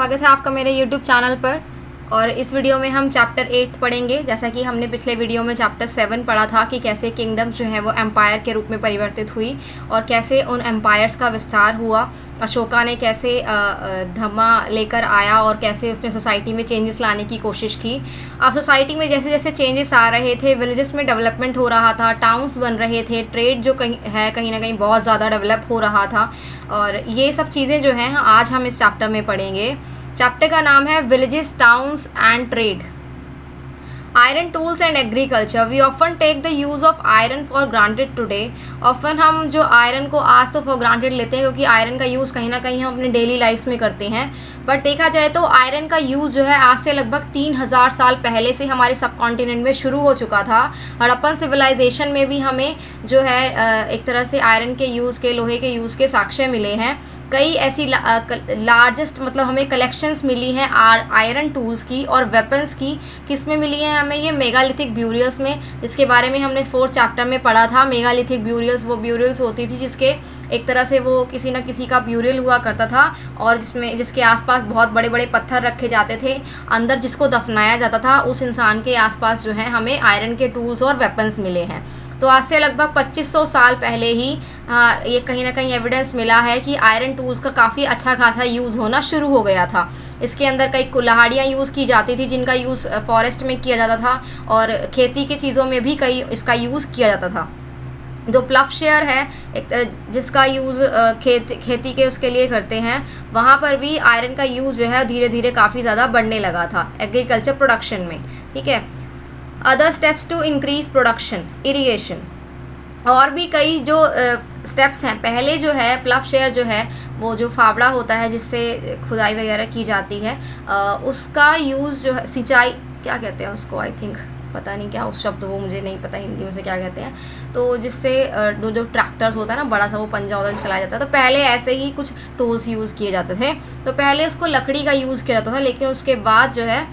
स्वागत है आपका मेरे YouTube चैनल पर। और इस वीडियो में हम चैप्टर 8 पढ़ेंगे। जैसा कि हमने पिछले वीडियो में चैप्टर 7 पढ़ा था कि कैसे किंगडम्स जो है वो एम्पायर के रूप में परिवर्तित हुई और कैसे उन एम्पायर्स का विस्तार हुआ। अशोका ने कैसे धम्मा लेकर आया और कैसे उसने सोसाइटी में चेंजेस लाने की कोशिश की। अब सोसाइटी में जैसे जैसे चेंजेस आ रहे थे, विलेजेस में डेवलपमेंट हो रहा था, टाउन्स बन रहे थे, ट्रेड जो कहीं ना कहीं बहुत ज़्यादा डेवलप हो रहा था। और ये सब चीज़ें जो हैं आज हम इस चैप्टर में पढ़ेंगे। चैप्टर का नाम है villages, towns and trade. Iron tools and agriculture. We often take the use of iron for granted today. Often हम जो आयरन को आज तो फॉर ग्रांटेड लेते हैं, क्योंकि आयरन का यूज़ कहीं ना कहीं हम अपने डेली लाइफ में करते हैं। बट देखा जाए तो आयरन का यूज़ जो है आज से लगभग 3000 साल पहले से हमारे सब कॉन्टिनेंट में शुरू हो चुका था। हड़प्पन सिविलाइजेशन में भी हमें जो है एक तरह से आयरन के यूज़ के, लोहे के यूज़ के साक्ष्य मिले हैं। कई ऐसी लार्जेस्ट मतलब हमें कलेक्शंस मिली हैं आयरन टूल्स की और वेपन्स की। किस में मिली हैं हमें? ये मेगालिथिक ब्यूरियल्स में, जिसके बारे में हमने 4th चैप्टर में पढ़ा था। मेगालिथिक ब्यूरियल्स वो ब्यूरियल्स होती थी जिसके एक तरह से वो किसी न किसी का ब्यूरियल हुआ करता था और जिसके आसपास बहुत बड़े बड़े पत्थर रखे जाते थे। अंदर जिसको दफनाया जाता था उस इंसान के आसपास जो है हमें आयरन के टूल्स और वेपन्स मिले हैं। तो आज से लगभग 2500 साल पहले ही ये कहीं ना कहीं एविडेंस मिला है कि आयरन टूल्स का काफ़ी अच्छा खासा यूज़ होना शुरू हो गया था। इसके अंदर कई कुल्हाड़ियाँ यूज़ की जाती थी जिनका यूज़ फॉरेस्ट में किया जाता था और खेती की चीज़ों में भी कई इसका यूज़ किया जाता था। जो प्लफ शेयर है एक जिसका यूज़ खेती के उसके लिए करते हैं, वहाँ पर भी आयरन का यूज़ जो है धीरे धीरे काफ़ी ज़्यादा बढ़ने लगा था एग्रीकल्चर प्रोडक्शन में। ठीक है। Other steps to increase production, irrigation. और भी कई जो स्टेप्स हैं। पहले जो है प्लफ शेयर जो है वो जो फावड़ा होता है जिससे खुदाई वगैरह की जाती है, उसका यूज़ जो है सिंचाई, क्या कहते हैं उसको, आई थिंक पता नहीं क्या उस शब्द, वो मुझे नहीं पता हिंदी में से क्या कहते हैं। तो जिससे जो ट्रैक्टर्स होता है ना, बड़ा सा वो पंजा उधर चलाया जाता है। तो पहले ऐसे ही कुछ टूल्स यूज़ किए जाते थे। तो पहले उसको लकड़ी का यूज़ किया जाता था, लेकिन उसके बाद जो है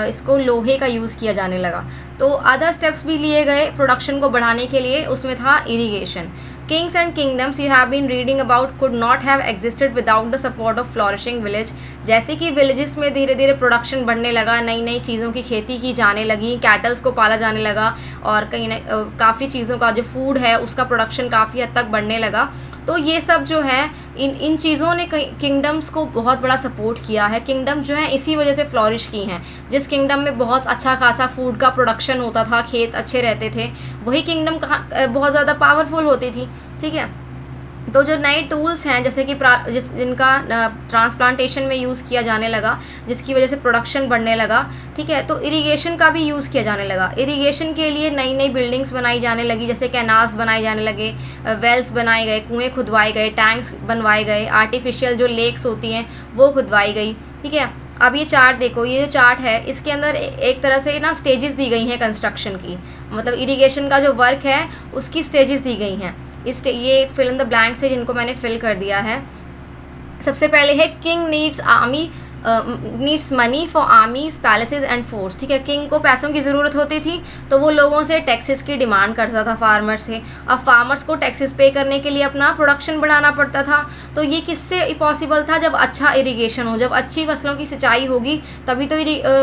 इसको लोहे का यूज़ किया जाने लगा। तो अदर स्टेप्स भी लिए गए प्रोडक्शन को बढ़ाने के लिए। उसमें था irrigation. Kings and kingdoms you have been reading about could not have existed without the support of flourishing village. जैसे कि विलेजेस में धीरे धीरे प्रोडक्शन बढ़ने लगा, नई नई चीज़ों की खेती की जाने लगी, कैटल्स को पाला जाने लगा और कहीं ना काफ़ी चीज़ों का जो फूड है उसका प्रोडक्शन काफ़ी हद तक बढ़ने लगा। तो ये सब जो है इन चीज़ों ने किंगडम्स को बहुत बड़ा सपोर्ट किया है। किंगडम्स जो है इसी वजह से फ्लॉरिश की हैं। जिस किंगडम में बहुत अच्छा खासा फूड का प्रोडक्शन होता था, खेत अच्छे रहते थे, वही किंगडम बहुत ज़्यादा पावरफुल होती थी। ठीक है। तो जो नए टूल्स हैं जैसे कि जिनका ट्रांसप्लांटेशन में यूज़ किया जाने लगा, जिसकी वजह से प्रोडक्शन बढ़ने लगा। ठीक है। तो इरिगेशन का भी यूज़ किया जाने लगा। इरिगेशन के लिए नई नई बिल्डिंग्स बनाई जाने लगी, जैसे कैनाल्स बनाए जाने लगे, वेल्स बनाए गए, कुएँ खुदवाए गए, टैंक्स बनवाए गए, आर्टिफिशियल जो लेक्स होती हैं वो खुदवाई गई। ठीक है। अब ये चार्ट देखो, ये जो चार्ट है इसके अंदर एक तरह से ना स्टेजेस दी गई हैं कंस्ट्रक्शन की, मतलब इरिगेशन का जो वर्क है उसकी स्टेजेस दी गई हैं। ये फिल इन द ब्लैंक्स है जिनको मैंने फिल कर दिया है। सबसे पहले है king needs money for आर्मीज, palaces and forts. ठीक है। किंग को पैसों की ज़रूरत होती थी तो वो लोगों से टैक्सेस की डिमांड करता था, फार्मर से। अब फार्मर्स को टैक्सेस पे करने के लिए अपना प्रोडक्शन बढ़ाना पड़ता था। तो ये किससे पॉसिबल था? जब अच्छा इरिगेशन हो, जब अच्छी फसलों की सिंचाई होगी तभी तो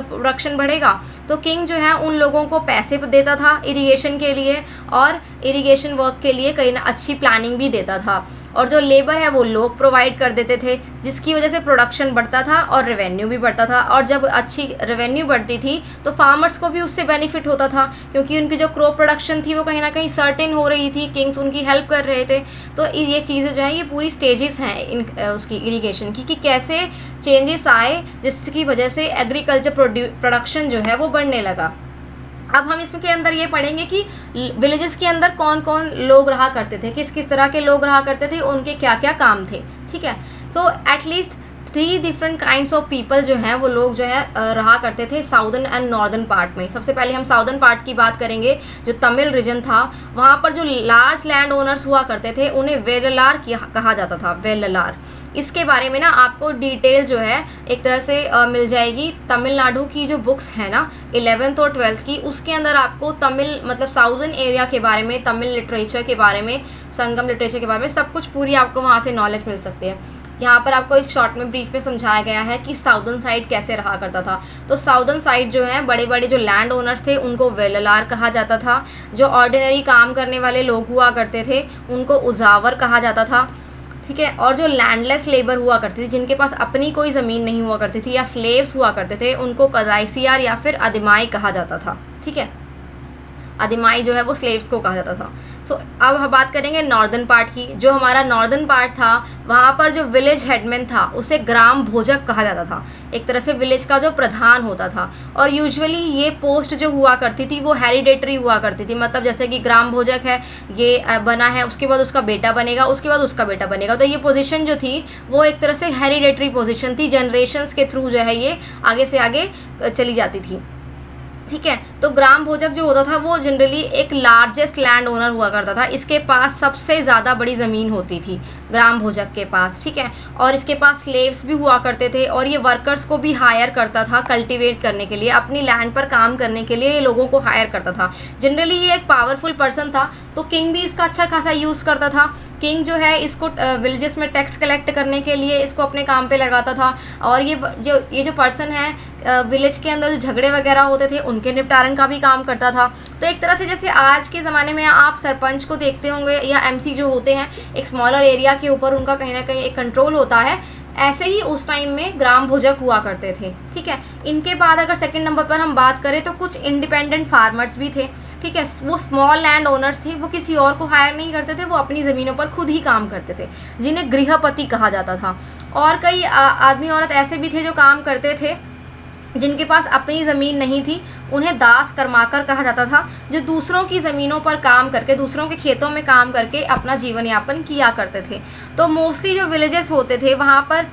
प्रोडक्शन बढ़ेगा। तो किंग जो है उन लोगों को पैसे देता था इरिगेशन के लिए और इरिगेशन वर्क के लिए कहीं ना अच्छी प्लानिंग भी देता था। और जो लेबर है वो लोग प्रोवाइड कर देते थे, जिसकी वजह से प्रोडक्शन बढ़ता था और रेवेन्यू भी बढ़ता था। और जब अच्छी रेवेन्यू बढ़ती थी तो फार्मर्स को भी उससे बेनिफिट होता था, क्योंकि उनकी जो क्रॉप प्रोडक्शन थी वो कहीं ना कहीं सर्टेन हो रही थी, किंग्स उनकी हेल्प कर रहे थे। तो ये चीज़ें जो है ये पूरी स्टेजेस हैं उसकी इरिगेशन की, कि कैसे चेंजेस आए जिसकी वजह से एग्रीकल्चर प्रोडक्शन जो है वो बढ़ने लगा। अब हम इसके अंदर ये पढ़ेंगे कि विलेजेस के अंदर कौन कौन लोग रहा करते थे, किस किस तरह के लोग रहा करते थे, उनके क्या क्या काम थे। ठीक है। So at least 3 different kinds of people जो हैं वो लोग जो है रहा करते थे साउदर्न एंड नॉर्दर्न पार्ट में। सबसे पहले हम साउदर्न पार्ट की बात करेंगे। जो तमिल रीजन था वहाँ पर जो लार्ज लैंड ओनर्स हुआ करते थे उन्हें वेल्लार कहा जाता था, वेल्लार। इसके बारे में ना आपको डिटेल जो है एक तरह से मिल जाएगी। तमिलनाडु की जो बुक्स हैं ना 11th और 12th की, उसके अंदर आपको तमिल मतलब साउदर्न एरिया के बारे में, तमिल लिटरेचर के बारे में, संगम लिटरेचर के बारे में सब कुछ पूरी आपको वहाँ से नॉलेज मिल सकती है। यहाँ पर आपको एक शॉर्ट में ब्रीफ में समझाया गया है कि साउदर्न साइड कैसे रहा करता था। तो साउदर्न साइड जो है बड़े बड़े जो लैंड ओनर्स थे उनको वेललार कहा जाता था, जो ऑर्डिनरी काम करने वाले लोग हुआ करते थे उनको उजावर कहा जाता था, ठीक है। और जो लैंडलेस लेबर हुआ करती थी, जिनके पास अपनी कोई ज़मीन नहीं हुआ करती थी या स्लेव्स हुआ करते थे, उनको कदाइसियार या फिर अदिमाई कहा जाता था, ठीक है। अदिमाई जो है वो स्लेव्स को कहा जाता था। सो अब हम बात करेंगे नॉर्दर्न पार्ट की। जो हमारा नॉर्दर्न पार्ट था वहाँ पर जो विलेज हेडमैन था उसे ग्राम भोजक कहा जाता था, एक तरह से विलेज का जो प्रधान होता था। और यूजुअली ये पोस्ट जो हुआ करती थी वो हेरिडेटरी हुआ करती थी, मतलब जैसे कि ग्राम भोजक है, ये बना है, उसके बाद उसका बेटा बनेगा, उसके बाद उसका बेटा बनेगा। तो ये पोजीशन जो थी वो एक तरह से हेरिडेटरी पोजीशन थी, जनरेशन्स के थ्रू जो है ये आगे से आगे चली जाती थी, ठीक है। तो ग्राम भोजक जो होता था वो जनरली एक लार्जेस्ट लैंड ओनर हुआ करता था, इसके पास सबसे ज़्यादा बड़ी ज़मीन होती थी ग्राम भोजक के पास, ठीक है। और इसके पास स्लेव्स भी हुआ करते थे और ये वर्कर्स को भी हायर करता था कल्टीवेट करने के लिए, अपनी लैंड पर काम करने के लिए ये लोगों को हायर करता था। जनरली ये एक पावरफुल पर्सन था, तो किंग भी इसका अच्छा खासा यूज़ करता था। किंग जो है इसको विलेजेस में टैक्स कलेक्ट करने के लिए इसको अपने काम पे लगाता था। और ये जो पर्सन है विलेज के अंदर जो झगड़े वगैरह होते थे उनके निपटारण का भी काम करता था। तो एक तरह से जैसे आज के ज़माने में आप सरपंच को देखते होंगे या एमसी जो होते हैं, एक स्मॉलर एरिया के ऊपर उनका कहीं ना कहीं एक कंट्रोल होता है, ऐसे ही उस टाइम में ग्राम भोजक हुआ करते थे, ठीक है। इनके बाद अगर सेकंड नंबर पर हम बात करें तो कुछ इंडिपेंडेंट फार्मर्स भी थे, ठीक है। वो स्मॉल लैंड ओनर्स थे, वो किसी और को हायर नहीं करते थे, वो अपनी ज़मीनों पर खुद ही काम करते थे, जिन्हें गृहपति कहा जाता था। और कई आदमी औरत ऐसे भी थे जो काम करते थे जिनके पास अपनी ज़मीन नहीं थी, उन्हें दास कर्माकर कहा जाता था, जो दूसरों की ज़मीनों पर काम करके, दूसरों के खेतों में काम करके अपना जीवन यापन किया करते थे। तो मोस्टली जो विलेजेस होते थे वहाँ पर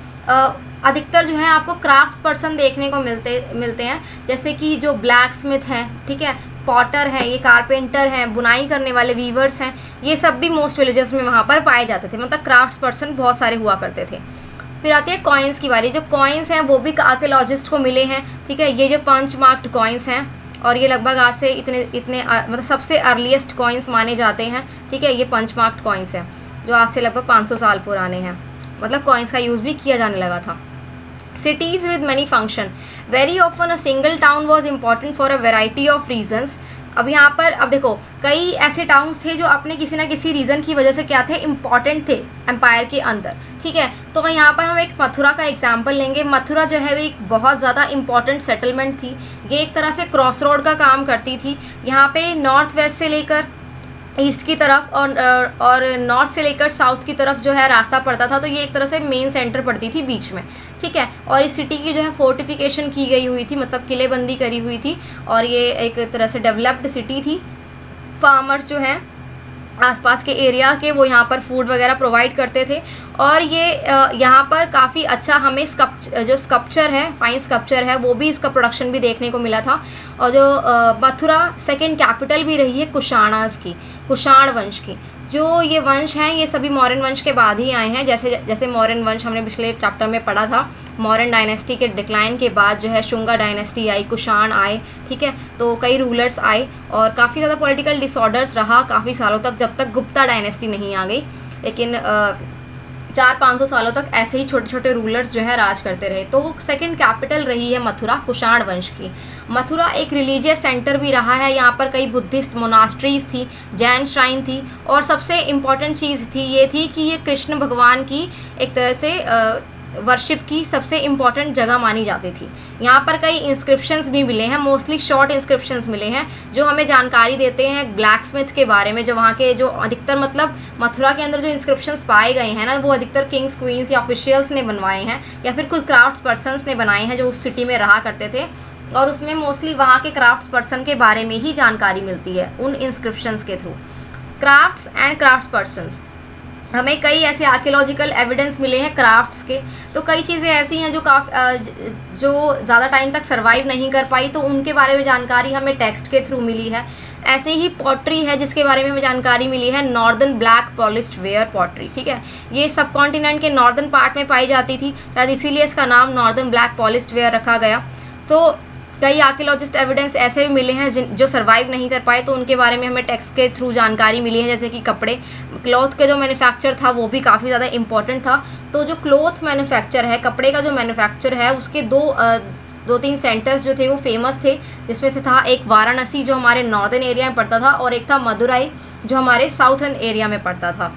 अधिकतर जो है आपको क्राफ्ट पर्सन देखने को मिलते हैं, जैसे कि जो ब्लैक स्मिथ हैं, ठीक है, पॉटर हैं, ये कारपेंटर हैं, बुनाई करने वाले वीवर्स हैं, ये सब भी मोस्ट विलेजेस में वहाँ पर पाए जाते थे, मतलब क्राफ्ट पर्सन बहुत सारे हुआ करते थे। फिर आती है कॉइन्स की बारी। जो कॉइन्स हैं वो भी आर्कियोलॉजिस्ट को मिले हैं, ठीक है। ये जो पंच मार्क्ड कॉइन्स हैं और ये लगभग आज से इतने मतलब सबसे अर्लीस्ट कॉइन्स माने जाते हैं, ठीक है। ये पंच मार्क्ड कॉइन्स हैं जो आज से लगभग 500 साल पुराने हैं, मतलब कॉइन्स का यूज़ भी किया जाने लगा था। Cities with many function. Very often a single town was important for a variety of reasons. अब यहाँ पर अब देखो कई ऐसे टाउन्स थे जो अपने किसी ना किसी रीज़न की वजह से क्या थे, इम्पॉर्टेंट थे एम्पायर के अंदर, ठीक है। तो यहाँ पर हम एक मथुरा का एग्जाम्पल लेंगे। मथुरा जो है वो एक बहुत ज़्यादा इम्पॉर्टेंट सेटलमेंट थी, ये एक तरह से क्रॉस रोड का काम करती थी। यहाँ पे नॉर्थ वेस्ट से लेकर ईस्ट की तरफ और नॉर्थ से लेकर साउथ की तरफ जो है रास्ता पड़ता था, तो ये एक तरह से मेन सेंटर पड़ती थी बीच में, ठीक है। और इस सिटी की जो है फोर्टिफिकेशन की गई हुई थी, मतलब किलेबंदी करी हुई थी, और ये एक तरह से डेवलप्ड सिटी थी। फार्मर्स जो हैं आसपास के एरिया के वो यहाँ पर फूड वगैरह प्रोवाइड करते थे। और ये यहाँ पर काफ़ी अच्छा हमें जो स्कल्पचर है, फाइन स्कल्पचर है, वो भी इसका प्रोडक्शन भी देखने को मिला था। और जो मथुरा सेकंड कैपिटल भी रही है कुषाणास की, कुषाण वंश की। जो ये वंश हैं ये सभी मौर्यन वंश के बाद ही आए हैं। जैसे मौर्यन वंश हमने पिछले चैप्टर में पढ़ा था, मौर्यन डायनेस्टी के डिक्लाइन के बाद जो है शुंगा डायनेस्टी आई, कुषाण आए, ठीक है। तो कई रूलर्स आए और काफ़ी ज़्यादा पॉलिटिकल डिसऑर्डर्स रहा काफ़ी सालों तक, जब तक गुप्ता डायनेस्टी नहीं आ गई। लेकिन 400-500 सालों तक ऐसे ही छोटे छोटे रूलर्स जो है राज करते रहे। तो सेकंड कैपिटल रही है मथुरा कुषाण वंश की। मथुरा एक रिलीजियस सेंटर भी रहा है, यहाँ पर कई बुद्धिस्ट मोनास्ट्रीज थी, जैन श्राइन थी, और सबसे इम्पॉर्टेंट चीज़ थी ये थी कि ये कृष्ण भगवान की एक तरह से वर्शिप की सबसे इम्पॉर्टेंट जगह मानी जाती थी। यहाँ पर कई इंस्क्रिप्शंस भी मिले हैं, मोस्टली शॉर्ट इंस्क्रिप्शंस मिले हैं जो हमें जानकारी देते हैं ब्लैक स्मिथ के बारे में। जो वहाँ के जो अधिकतर मतलब मथुरा के अंदर जो इंस्क्रिप्शंस पाए गए हैं ना, वो अधिकतर किंग्स क्वींस या ऑफिशियल्स ने बनवाए हैं या फिर कुछ क्राफ्ट पर्सनस ने बनाए हैं जो उस सिटी में रहा करते थे, और उसमें मोस्टली वहाँ के क्राफ्ट पर्सन के बारे में ही जानकारी मिलती है उन इंस्क्रिप्शंस के through. Crafts and craft persons, हमें कई ऐसे आर्कियोलॉजिकल एविडेंस मिले हैं क्राफ्ट्स के। तो कई चीज़ें ऐसी हैं जो ज़्यादा टाइम तक सर्वाइव नहीं कर पाई, तो उनके बारे में जानकारी हमें टेक्स्ट के थ्रू मिली है। ऐसे ही पॉटरी है जिसके बारे में हमें जानकारी मिली है, northern black polished where pottery, ठीक है। ये सब कॉन्टिनेंट के नॉर्दर्न पार्ट में पाई जाती थी, शायद इसीलिए इसका नाम नॉर्दर्न ब्लैक पॉलिश्ड वेयर रखा गया। सो कई आर्कियोलॉजिस्ट एविडेंस ऐसे भी मिले हैं जो सर्वाइव नहीं कर पाए, तो उनके बारे में हमें टेक्स्ट के थ्रू जानकारी मिली है। जैसे कि कपड़े, क्लॉथ के जो मैन्युफैक्चर था वो भी काफ़ी ज़्यादा इंपॉर्टेंट था। तो जो क्लॉथ मैन्युफैक्चर है, कपड़े का जो मैन्युफैक्चर है, उसके दो तीन सेंटर्स जो थे वो फेमस थे, जिसमें से था एक वाराणसी जो हमारे नॉर्दर्न एरिया में पड़ता था, और एक था मदुराई जो हमारे साउथर्न एरिया में पड़ता था।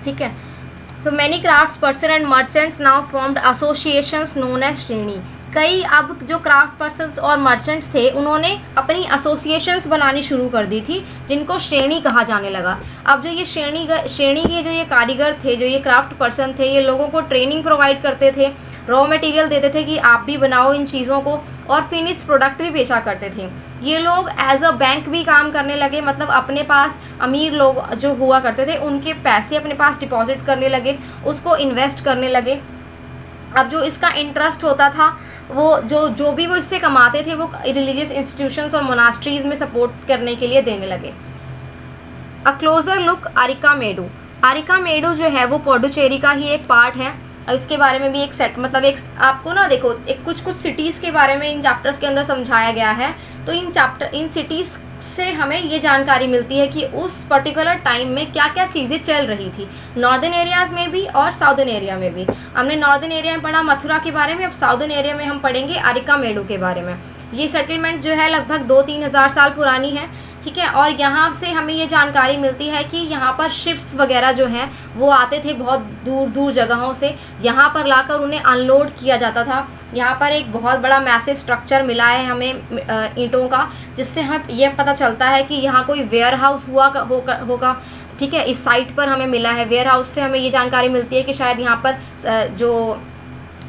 ठीक है। So many crafts person and merchants now formed associations known as shreni. कई अब जो क्राफ्ट पर्सन्स और मर्चेंट्स थे उन्होंने अपनी एसोसिएशंस बनानी शुरू कर दी थी, जिनको श्रेणी कहा जाने लगा। अब जो ये श्रेणी के जो ये कारीगर थे, जो ये क्राफ्ट पर्सन थे, ये लोगों को ट्रेनिंग प्रोवाइड करते थे, रॉ मटेरियल देते थे कि आप भी बनाओ इन चीज़ों को, और फिनिश्ड प्रोडक्ट भी बेचा करते थे। ये लोग एज अ बैंक भी काम करने लगे, मतलब अपने पास अमीर लोग जो हुआ करते थे उनके पैसे अपने पास डिपॉजिट करने लगे, उसको इन्वेस्ट करने लगे। अब जो इसका इंटरेस्ट होता था वो जो भी वो इससे कमाते थे वो रिलीजियस इंस्टीट्यूशंस और मोनास्ट्रीज में सपोर्ट करने के लिए देने लगे। अ क्लोजर लुक अरिकामेडु। अरिकामेडु जो है वो पुडुचेरी का ही एक पार्ट है। अब इसके बारे में भी एक सेट, मतलब एक आपको ना देखो, एक कुछ सिटीज़ के बारे में इन चैप्टर्स के अंदर समझाया गया है। तो इन सिटीज़ से हमें ये जानकारी मिलती है कि उस पर्टिकुलर टाइम में क्या क्या चीज़ें चल रही थी, नॉर्दर्न एरियाज़ में भी और साउदर्न एरिया में भी। हमने नॉर्दर्न एरिया में पढ़ा मथुरा के बारे में, अब साउदर्न एरिया में हम पढ़ेंगे अरिकामेडु के बारे में। ये सेटलमेंट जो है लगभग 2-3 हज़ार साल पुरानी है। ठीक है। और यहाँ से हमें ये जानकारी मिलती है कि यहाँ पर शिप्स वगैरह जो हैं वो आते थे बहुत दूर दूर जगहों से, यहाँ पर लाकर उन्हें अनलोड किया जाता था। यहाँ पर एक बहुत बड़ा मैसिव स्ट्रक्चर मिला है हमें ईंटों का, जिससे हमें यह पता चलता है कि यहाँ कोई वेयर हाउस होगा। ठीक है। इस साइट पर हमें मिला है वेयर हाउस, से हमें ये जानकारी मिलती है कि शायद यहाँ पर जो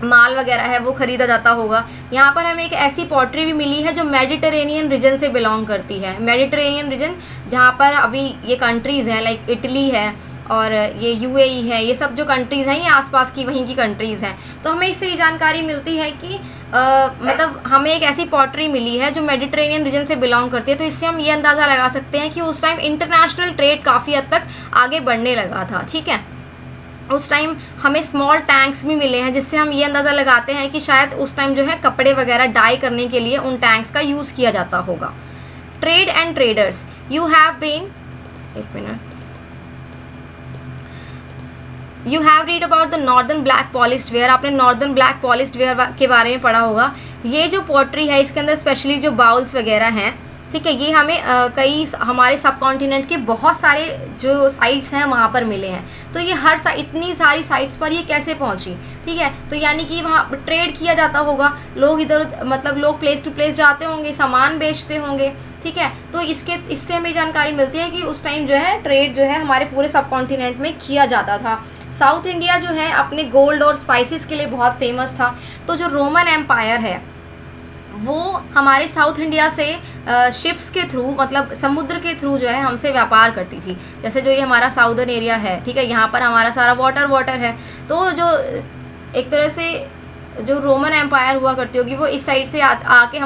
माल वगैरह है वो ख़रीदा जाता होगा। यहाँ पर हमें एक ऐसी पॉटरी भी मिली है जो मेडिटेरेनियन रीजन से बिलोंग करती है। मेडिटेरेनियन रीजन जहाँ पर अभी ये कंट्रीज़ हैं, लाइक इटली है और ये यूएई है, ये सब जो कंट्रीज़ हैं ये आसपास की वहीं की कंट्रीज़ हैं। तो हमें इससे ये जानकारी मिलती है कि मतलब हमें एक ऐसी पॉटरी मिली है जो मेडिटेरेनियन रीजन से बिलोंग करती है। तो इससे हम ये अंदाज़ा लगा सकते हैं कि उस टाइम इंटरनेशनल ट्रेड काफ़ी हद तक आगे बढ़ने लगा था। ठीक है। उस टाइम हमें स्मॉल टैंक्स भी मिले हैं, जिससे हम ये अंदाज़ा लगाते हैं कि शायद उस टाइम जो है कपड़े वगैरह डाई करने के लिए उन टैंक्स का यूज़ किया जाता होगा। Trade and traders. You have read about the northern black polished where. आपने नॉर्दर्न ब्लैक पॉलिश्ड वेयर के बारे में पढ़ा होगा। ये जो पॉटरी है इसके अंदर स्पेशली जो बाउल्स वगैरह हैं, ठीक है, ये हमें कई हमारे सब कॉन्टिनेंट के बहुत सारे जो साइट्स हैं वहाँ पर मिले हैं। तो ये इतनी सारी साइट्स पर ये कैसे पहुँची? ठीक है। तो यानी कि वहाँ ट्रेड किया जाता होगा, लोग मतलब लोग प्लेस टू प्लेस जाते होंगे, सामान बेचते होंगे। ठीक है। तो इससे हमें जानकारी मिलती है कि उस टाइम जो है ट्रेड जो है हमारे पूरे सब कॉन्टिनेंट में किया जाता था। साउथ इंडिया जो है अपने गोल्ड और स्पाइसेस के लिए बहुत फेमस था। तो जो रोमन एम्पायर है वो हमारे साउथ इंडिया से शिप्स के थ्रू, मतलब समुद्र के थ्रू जो है हमसे व्यापार करती थी। जैसे जो ये हमारा साउदर्न एरिया है, ठीक है, यहाँ पर हमारा सारा वाटर है। तो जो एक तरह से जो रोमन एम्पायर हुआ करती होगी वो इस साइड से आके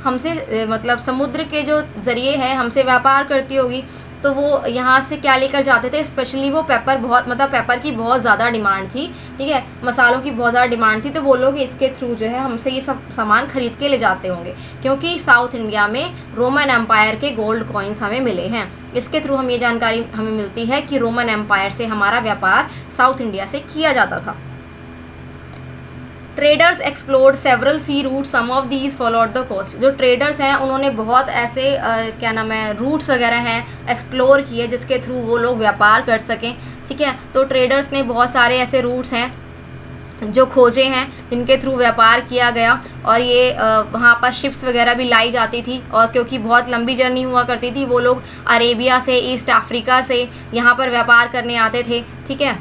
हमसे मतलब समुद्र के जो ज़रिए है हमसे व्यापार करती होगी। तो वो यहाँ से क्या लेकर जाते थे, स्पेशली वो पेपर की बहुत ज़्यादा डिमांड थी। ठीक है। मसालों की बहुत ज़्यादा डिमांड थी, तो वो लोग इसके थ्रू जो है हमसे ये सब सामान खरीद के ले जाते होंगे, क्योंकि साउथ इंडिया में रोमन एम्पायर के गोल्ड कॉइन्स हमें मिले हैं। इसके थ्रू ये जानकारी हमें मिलती है कि रोमन एम्पायर से हमारा व्यापार साउथ इंडिया से किया जाता था। Traders explored several sea route, some of these followed the coast. जो ट्रेडर्स हैं उन्होंने बहुत ऐसे क्या नाम है रूट्स वगैरह हैं एक्सप्लोर किए जिसके थ्रू वो लोग व्यापार कर सकें। ठीक है। तो ट्रेडर्स ने बहुत सारे ऐसे रूट्स हैं जो खोजे हैं जिनके थ्रू व्यापार किया गया, और ये वहाँ पर शिप्स वगैरह भी लाई जाती थी, और क्योंकि बहुत लंबी जर्नी हुआ करती थी वो लोग अरेबिया से, ईस्ट अफ्रीका से यहाँ पर व्यापार करने आते थे। ठीक है।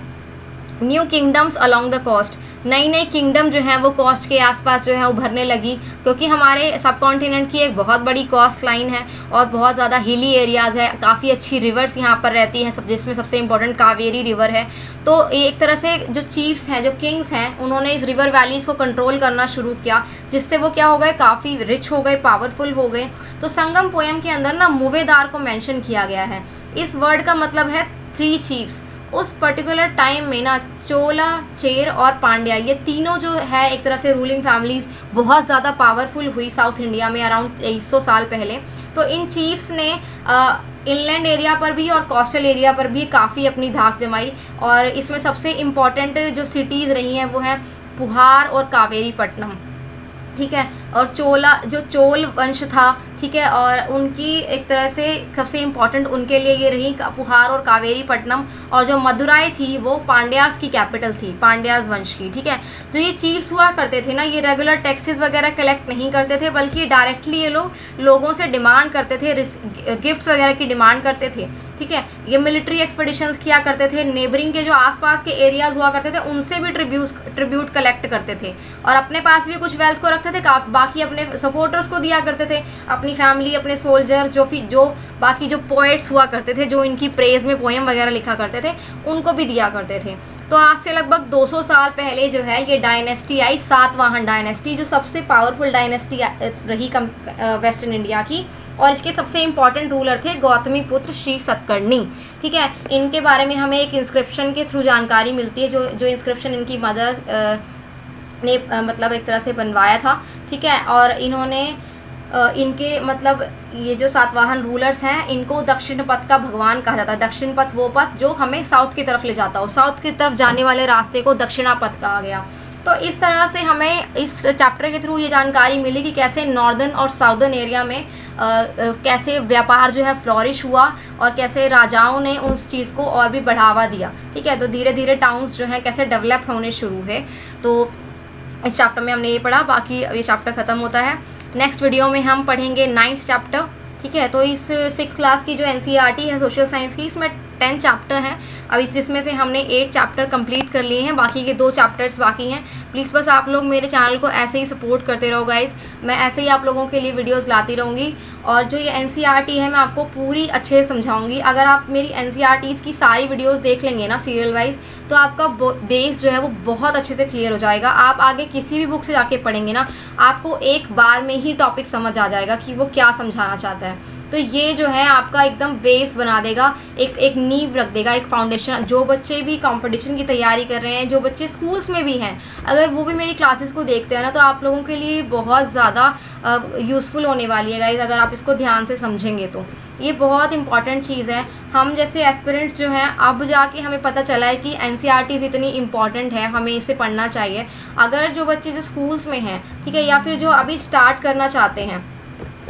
New kingdoms along the coast. नई किंगडम जो है वो कोस्ट के आसपास जो है उभरने लगी, क्योंकि हमारे सब कॉन्टिनेंट की एक बहुत बड़ी कोस्ट लाइन है और बहुत ज़्यादा हिली एरियाज़ है। काफ़ी अच्छी रिवर्स यहाँ पर रहती हैं, जिसमें सबसे इम्पोर्टेंट कावेरी रिवर है। तो एक तरह से जो चीफ्स हैं, जो किंग्स हैं, उन्होंने इस रिवर वैलीज़ को कंट्रोल करना शुरू किया, जिससे वो क्या हो गए, काफ़ी रिच हो गए, पावरफुल हो गए। तो संगम पोएम के अंदर ना मुवेदार को मैंशन किया गया है। इस वर्ड का मतलब है 3 चीफ्स। उस पर्टिकुलर टाइम में ना चोला, चेर और पांड्या, ये तीनों जो है एक तरह से रूलिंग फैमिलीज बहुत ज़्यादा पावरफुल हुई साउथ इंडिया में अराउंड 2300 साल पहले। तो इन चीफ्स ने इनलैंड एरिया पर भी और कोस्टल एरिया पर भी काफ़ी अपनी धाक जमाई। और इसमें सबसे इम्पॉर्टेंट जो सिटीज़ रही हैं वो हैं पुहार और कावेरीपट्टनम, ठीक है। और जो चोल वंश था, ठीक है, और उनकी एक तरह से सबसे इम्पॉर्टेंट उनके लिए ये रही पुहार और कावेरीपट्टनम। और जो मदुराई थी वो पांड्यास की कैपिटल थी, पांड्यास वंश की, ठीक है। तो ये चीफ्स हुआ करते थे ना, ये रेगुलर टैक्सेस वगैरह कलेक्ट नहीं करते थे, बल्कि डायरेक्टली ये लोगों से डिमांड करते थे, गिफ्ट्स वगैरह की डिमांड करते थे, ठीक है। ये मिलिट्री एक्सपेडिशंस किया करते थे, नेबरिंग के जो आसपास के एरियाज हुआ करते थे उनसे भी ट्रिब्यूट कलेक्ट करते थे, और अपने पास भी कुछ वेल्थ को रखते थे, बाकी अपने सपोर्टर्स को दिया करते थे, अपनी फैमिली, अपने सोल्जर, जो बाकी जो पोएट्स हुआ करते थे, जो इनकी प्रेज में पोएम वगैरह लिखा करते थे, उनको भी दिया करते थे। तो आज से लगभग 200 साल पहले जो है ये डायनेस्टी आई, सातवाहन डायनेस्टी, जो सबसे पावरफुल डायनेस्टी रही वेस्टर्न इंडिया की। और इसके सबसे इम्पॉर्टेंट रूलर थे गौतमी पुत्र श्री सतकर्णी, ठीक है। इनके बारे में हमें एक इंस्क्रिप्शन के थ्रू जानकारी मिलती है, जो इंस्क्रिप्शन इनकी मदर ने मतलब एक तरह से बनवाया था, ठीक है। और इन्होंने इनके मतलब ये जो सातवाहन रूलर्स हैं इनको दक्षिण पथ का भगवान कहा जाता है। दक्षिण पथ वो पथ जो हमें साउथ की तरफ ले जाता हो, साउथ की तरफ जाने वाले रास्ते को दक्षिणा पथ कहा गया। तो इस तरह से हमें इस चैप्टर के थ्रू ये जानकारी मिली कि कैसे नॉर्दर्न और साउदर्न एरिया में कैसे व्यापार जो है फ्लॉरिश हुआ, और कैसे राजाओं ने उस चीज़ को और भी बढ़ावा दिया, ठीक है। तो धीरे धीरे टाउन्स जो हैं कैसे डेवलप होने शुरू हुए। तो इस चैप्टर में हमने ये पढ़ा, बाकी ये चैप्टर ख़त्म होता है। नेक्स्ट वीडियो में हम पढ़ेंगे 9th चैप्टर, ठीक है। तो इस 6th क्लास की जो NCERT है सोशल साइंस की, इसमें 10 चैप्टर हैं अभी, जिसमें से हमने 8 चैप्टर कंप्लीट कर लिए हैं, बाकी के 2 चैप्टर्स बाकी हैं। प्लीज़ बस आप लोग मेरे चैनल को ऐसे ही सपोर्ट करते रहो गाइज़, मैं ऐसे ही आप लोगों के लिए वीडियोस लाती रहूँगी। और जो ये NCERT है मैं आपको पूरी अच्छे से समझाऊंगी। अगर आप मेरी NCERTs की सारी वीडियोस देख लेंगे ना सीरियल वाइज, तो आपका बेस जो है वो बहुत अच्छे से क्लियर हो जाएगा। आप आगे किसी भी बुक से जाके पढ़ेंगे ना, आपको एक बार में ही टॉपिक समझ आ जाएगा कि वो क्या समझाना चाहता है। तो ये जो है आपका एकदम बेस बना देगा, एक नींव रख देगा, एक फाउंडेशन। जो बच्चे भी कंपटीशन की तैयारी कर रहे हैं, जो बच्चे स्कूल्स में भी हैं, अगर वो भी मेरी क्लासेस को देखते हैं ना, तो आप लोगों के लिए बहुत ज़्यादा यूज़फुल होने वाली है गाइस, अगर आप इसको ध्यान से समझेंगे तो। ये बहुत इंपॉर्टेंट चीज़ है। हम जैसे एस्पिरेंट्स जो हैं, अब जाके हमें पता चला है कि NCERTs इतनी इंपॉर्टेंट है, हमें इसे पढ़ना चाहिए। अगर जो बच्चे जो स्कूल्स में हैं, ठीक है, या फिर जो अभी स्टार्ट करना चाहते हैं,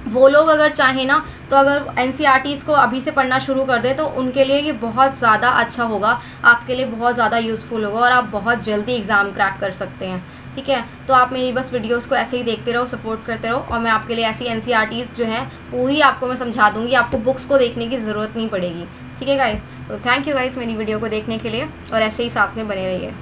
वो लोग अगर चाहें ना, तो अगर NCERTs को अभी से पढ़ना शुरू कर दें तो उनके लिए ये बहुत ज़्यादा अच्छा होगा, आपके लिए बहुत ज़्यादा यूज़फुल होगा, और आप बहुत जल्दी एग्ज़ाम क्रैक कर सकते हैं, ठीक है। तो आप मेरी बस वीडियोस को ऐसे ही देखते रहो, सपोर्ट करते रहो, और मैं आपके लिए ऐसी NCERTs जो हैं पूरी आपको मैं समझा दूँगी, आपको बुक्स को देखने की ज़रूरत नहीं पड़ेगी, ठीक है गाइज़। तो थैंक यू गाइज़ मेरी वीडियो को देखने के लिए, और ऐसे ही साथ में बने रहिए।